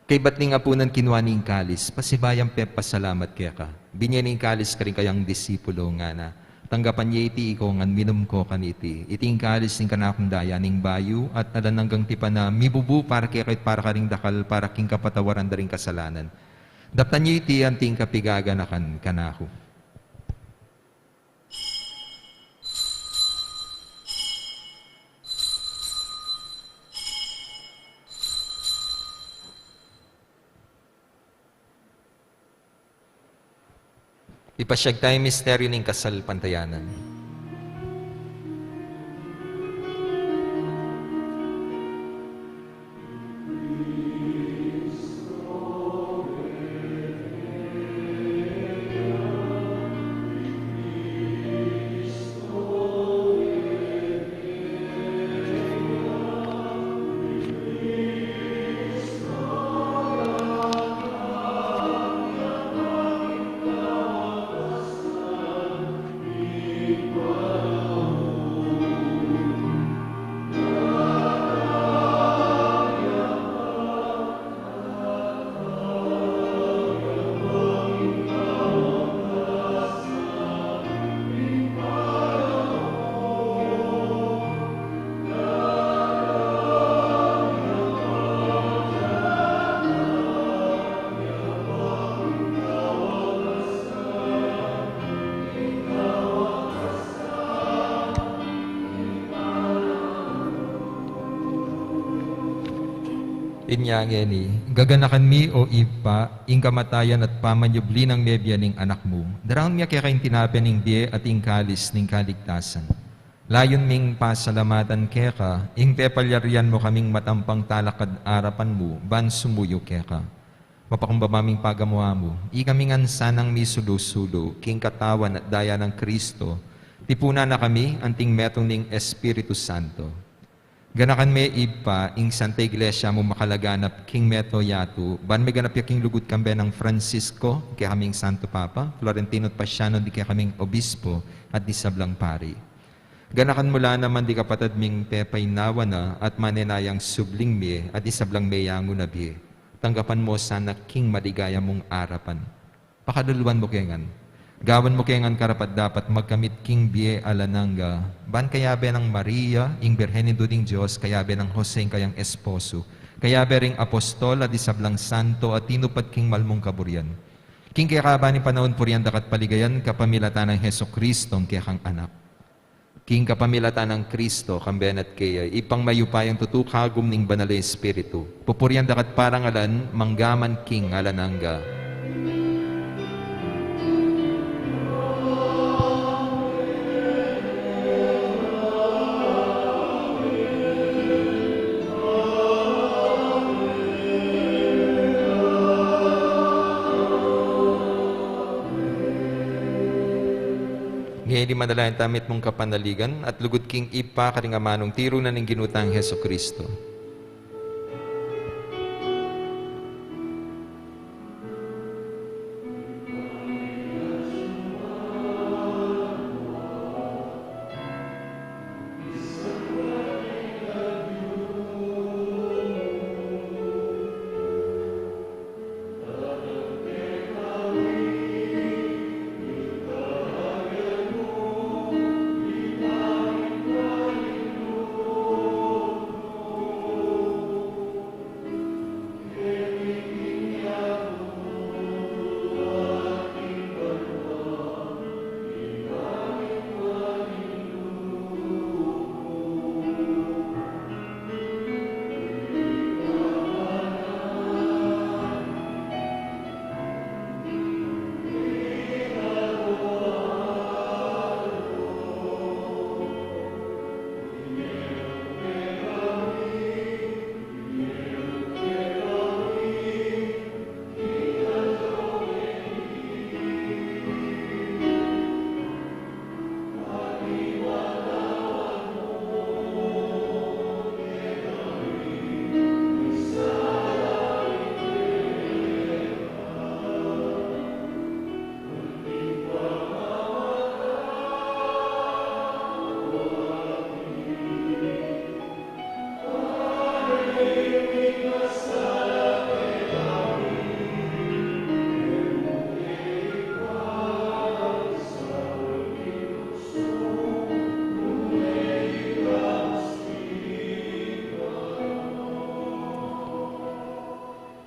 [SPEAKER 4] kay ba't ni nga po ng kinwaning kalis, pasibayang pasalamat kaya ka. Binyaning kalis ka rin kayang disipulo nga na, tanggapan niya iti ikongan, minum ko kaniti. Iting kalis ning kanakong daya ning bayu, at nalananggang tipa na mibubu para kaya kahit para ka ring dakal, para king kapatawaran da ring kasalanan. Daptan niya iti anting kapigaganakan kanako. Ipasyag tayo misteryo ng kasal pantayanan. Inyangya ni, gaganakan mi o ipa, ing kamatayan at pamanyubli ng mebya ning anak mo. Daraon nga kaya kayong tinapya ning biye at ing kalis ning kaligtasan. Layon ming pasalamatan kaya ka, ing pepalyarian mo kaming matampang talakad arapan mo, ban sumuyo kaya ka. Mapakumbabaming pagamuha mo, ikaming ansanang mi sulo-sulo, king katawan at daya ng Kristo, tipuna na kami anting metong ning Espiritu Santo. Ganakan me ipa ing Santa Iglesia mo makalaganap King Meto Yatu, ban may ganap yaking lugod kambe ng Francisco, kaya kaming Santo Papa, Florentino at Pasiano, di kaya kaming Obispo at di sablang pari. Ganakan mula naman di kapatad ming pepay nawa na at manenayang subling me at isablang meyango na biye. Tanggapan mo sana King maligaya mong arapan. Pakaduluan mo kengan. Gawan mo kengan karapat dapat magkamit King biye alananga. Ban kayabe ng Maria, ing Birhenido ding Diyos, kayabe ng Jose ing kayang esposo. Kayabe ring apostol at isablang santo at tinupad King malmong kaburyan. King kaya kaba ni panahon puriyan dakat paligayan kapamilatan ng Heso Kristong kaya kang anak. King kapamilatan ng Kristo, kamben at kaya, ipang mayupayang tutukagum ning banal na Espiritu. Pupurian dakat parangalan, manggaman King alananga. Ngayon di madalayan tamit mong kapanaligan at lugod King ipa karingamanong tiro na ng ginutang Heso Kristo.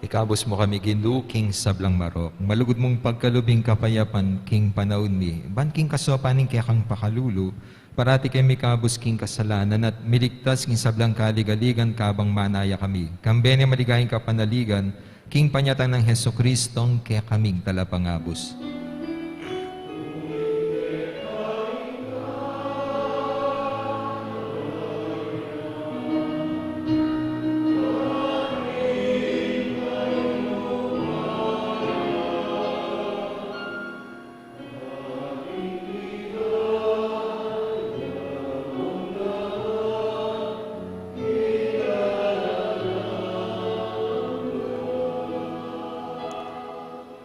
[SPEAKER 4] Ikabos mo kami Ginoo, King sablang marok. Malugod mong pagkalubing kapayapan, King panahon mi. Ban King kasopaning kaya kang pakalulu. Parati kay mikabos King kasalanan at miligtas King sablang kaligaligan kabang manaya kami. Kambene maligayang kapanaligan, King panyatang ng Heso Kristong kaya kaming talapangabos.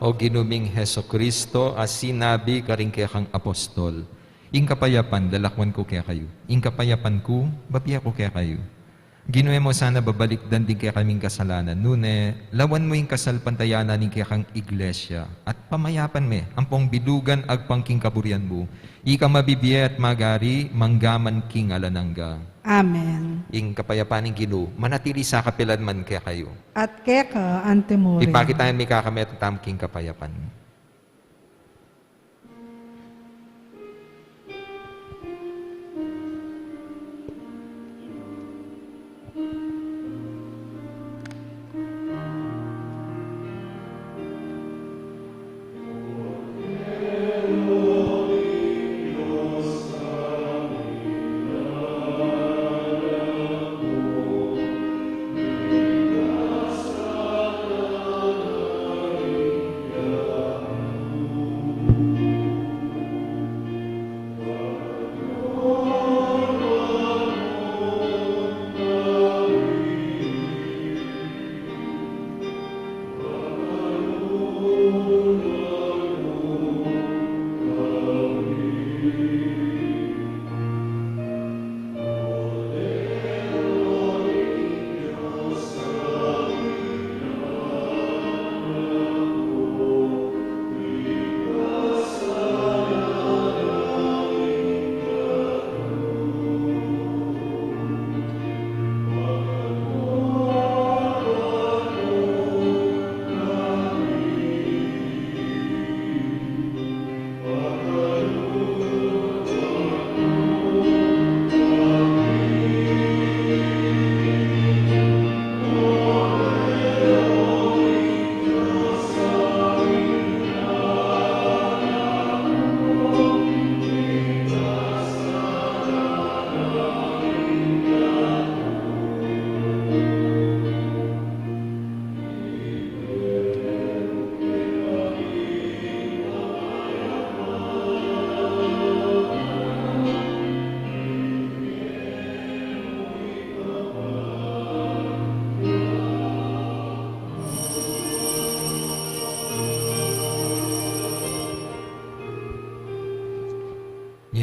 [SPEAKER 4] O ginuming Heso Kristo, as sinabi ka rin kaya kang apostol, ing kapayapan, lalakwan ko kaya kayo. Ing kapayapan ko, babiya ko kaya kayo. Ginuwe mo sana babalikdan din kaya kaming kasalanan. Nune, lawan mo yung kasalpantayanan din kaya kang iglesia. At pamayapan me, ampong bilugan agpangking kaburian mo. Ika mabibiya at magari, manggaman king alanangga.
[SPEAKER 3] Amen.
[SPEAKER 4] Ing kapayapaning Ginoo, manatili sa kapilan man kaya kayo.
[SPEAKER 3] At keka antemore.
[SPEAKER 4] Ipakit tayo may kakamet at tamking kapayapan.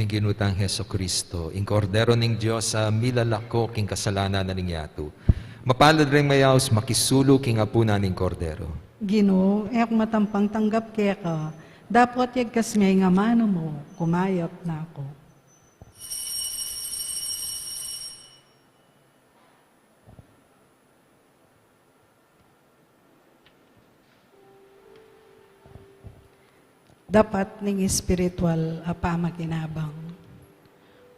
[SPEAKER 4] King ginutang Heso Kristo, ing kordero ning Diyos sa milalako king kasalanan na ning yato. Mapalad rin mayaos makisulo king apuna ning kordero.
[SPEAKER 3] Ginoo, ek matampang tanggap kaya ka. Dapat yagkas may nga mano mo, kumayap na ako. Dapat ning espiritual apamakinabang.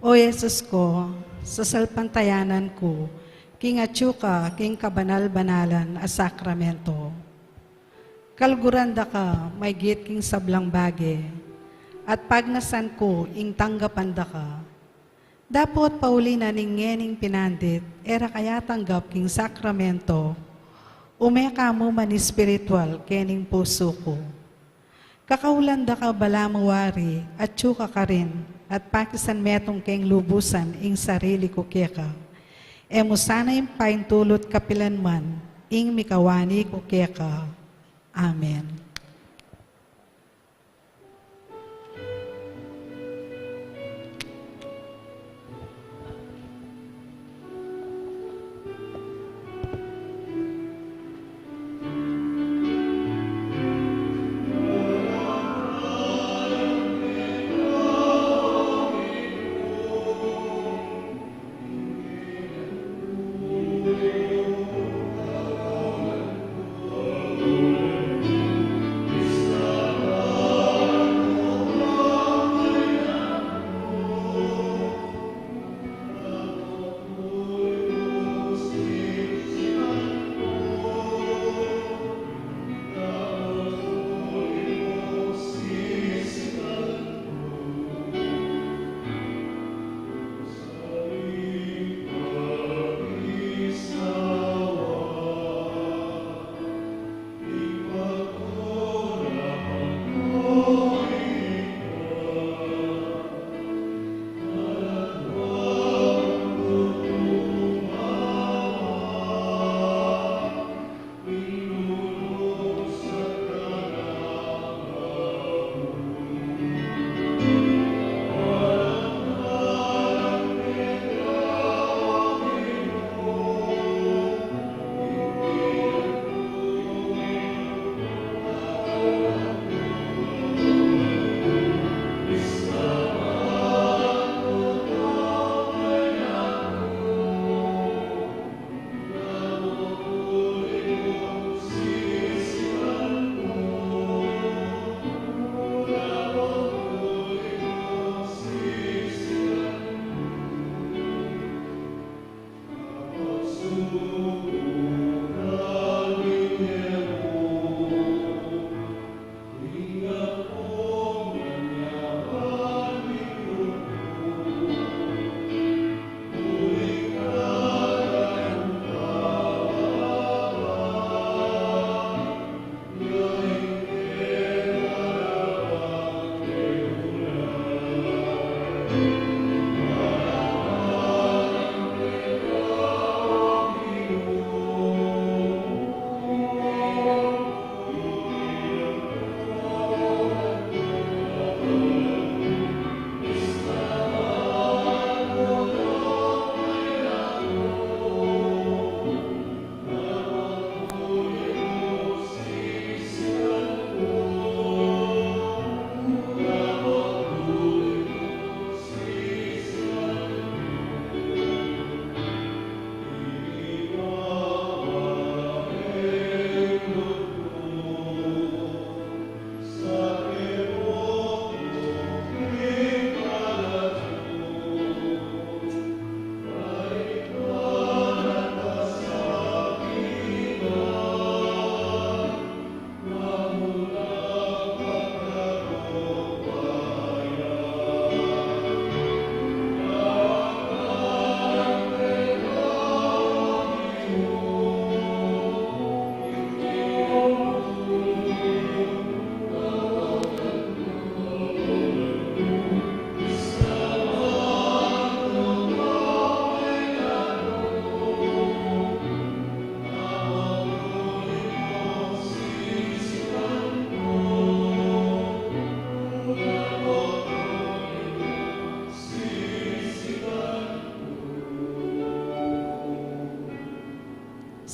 [SPEAKER 3] O Yesus ko, sa salpantayanan ko, king atsuka, king kabanal-banalan a sakramento. Kalguranda ka, may git king sablang bage, at pagnasan ko, ing tanggapanda ka. Dapat pauli na ning ngening pinandit, era kaya tanggap king sakramento, umeka mo man espiritual, kening puso ko. Kakaulanda ka bala mawari, at tsuka ka rin, at pakisan metong keng lubusan, ing sarili ko keka. Emo sana yung paintulot kapilanman, ing mikawani ko keka. Amen.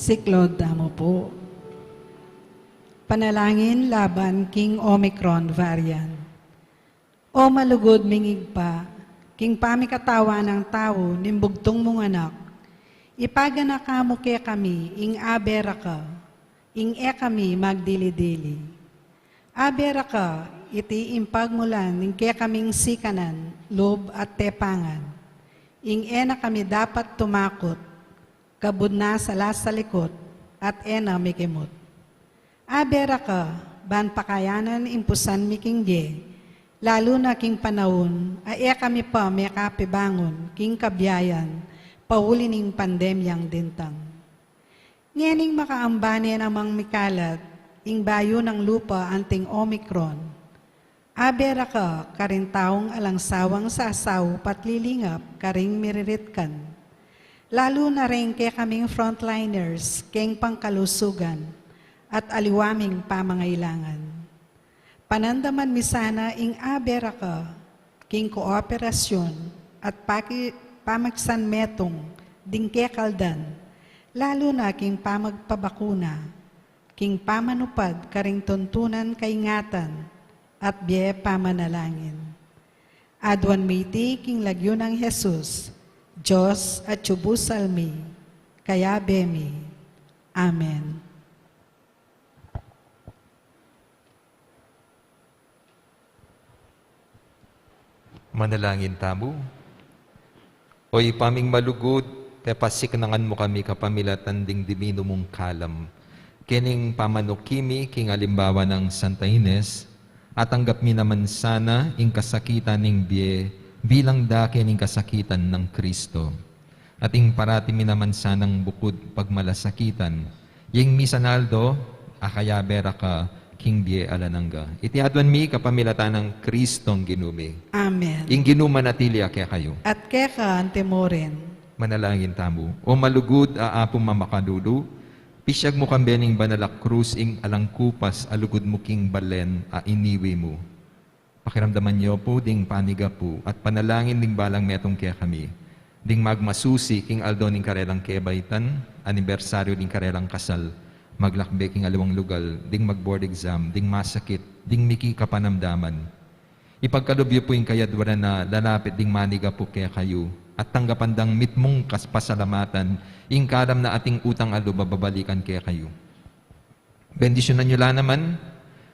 [SPEAKER 3] Siklod damo po. Panalangin laban King Omicron variant. O malugod mingig pa, king pamikatawa ng tao, nimbugtong mong anak, ipagana ka mo kaya kami, ing abera ka, ing kami magdili-dili. Abera ka, iti impagmulan, ing kaya kaming sikanan, lob at tepangan. Ing na kami dapat tumakot, kabud na sa likod, at ena mikimot. Abera ka, ban pakayanan impusan miking die, lalo na king panahon, ay kami pa may kapibangon, king kabyayan, pauli ning pandemyang dintang. Nganing makaambane namang mikalat, ing bayo ng lupa anting Omicron. Abera ka, karing taong alangsawang sa asaw patlilingap, karing miriritkan. Lalo na rin kay kaming frontliners, keng pangkalusugan, at aliwaming pamangailangan. Panandaman mi sana ing abera ka, king kooperasyon, at pamagsan metong, ding kekaldan, lalo na king pamagpabakuna, king pamanupad karing tuntunan kaingatan, at biye pamanalangin. Adwan miti king lagyo ng Jesus, Diyos at Chubusalmi, kaya bemi. Amen.
[SPEAKER 4] Manalangin tamo. Oy paming malugod, te pasiknangan mo kami kapamilatan ding dimino mong kalam. Kining pamanukimi king alimbawa ng Santa Ines, at tanggap mi naman sana ing kasakitan ning biye bilang dake ning kasakitan ng Kristo. At ing parati mi naman sanang bukod pagmalasakitan, yung misanaldo, akaya bera ka, king biye alanangga. Itiadwan mi kapamilatan ng Kristong ginumi.
[SPEAKER 3] Amen.
[SPEAKER 4] Ing ginuman atilya kaya kayo.
[SPEAKER 3] At keka antemoren,
[SPEAKER 4] Manalangin tamo. O malugod aapong mamakadudu, pisyag mo kambening banalak krus ing alangkupas alugod mo king balen a iniwi mo. Pakiramdaman niyo po ding paniga po at panalangin ding balang metong kaya kami. Ding magmasusi king aldo ning karelang kebaitan, anibersaryo ding karelang kasal, maglakbe king aliwang lugal, ding mag-board exam, ding masakit, ding miki kapanamdaman. Ipagkalubyo po yung kayadwara na lalapit ding maniga po kaya kayo, at tanggapan dang mitmong pasalamatan, ing karam na ating utang alo bababalikan kaya kayo. Bendisyonan nyo lang naman,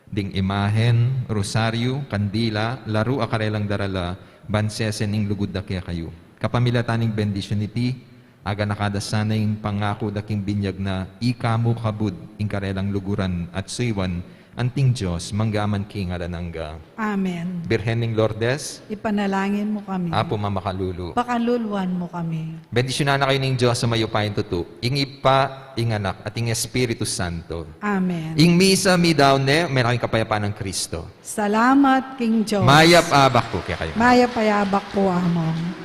[SPEAKER 4] ding imahen, rosaryo, kandila, laro akarelang darala, bansesen ing lugod da kaya kayo. Kapamilataning bendisyon iti, aga nakadasana yung pangako daking binyag na ikamu kabud ing karelang luguran at suiwan anting Diyos manggaman king alanangga.
[SPEAKER 3] Amen.
[SPEAKER 4] Birhening Lourdes,
[SPEAKER 3] Ipanalangin mo kami.
[SPEAKER 4] Apo mamakalulu.
[SPEAKER 3] Pakaluluan mo kami.
[SPEAKER 4] Bendisyonan na kayo ng Diyos sa mayupayin tutu. Ing ipa, ing anak, at ing Espiritu Santo.
[SPEAKER 3] Amen.
[SPEAKER 4] Ing misa mi daw ne, meron kayong kapayapaan ng Kristo.
[SPEAKER 3] Salamat, King Diyos.
[SPEAKER 4] Mayap abak po kaya kayo.
[SPEAKER 3] Maya payabak po among.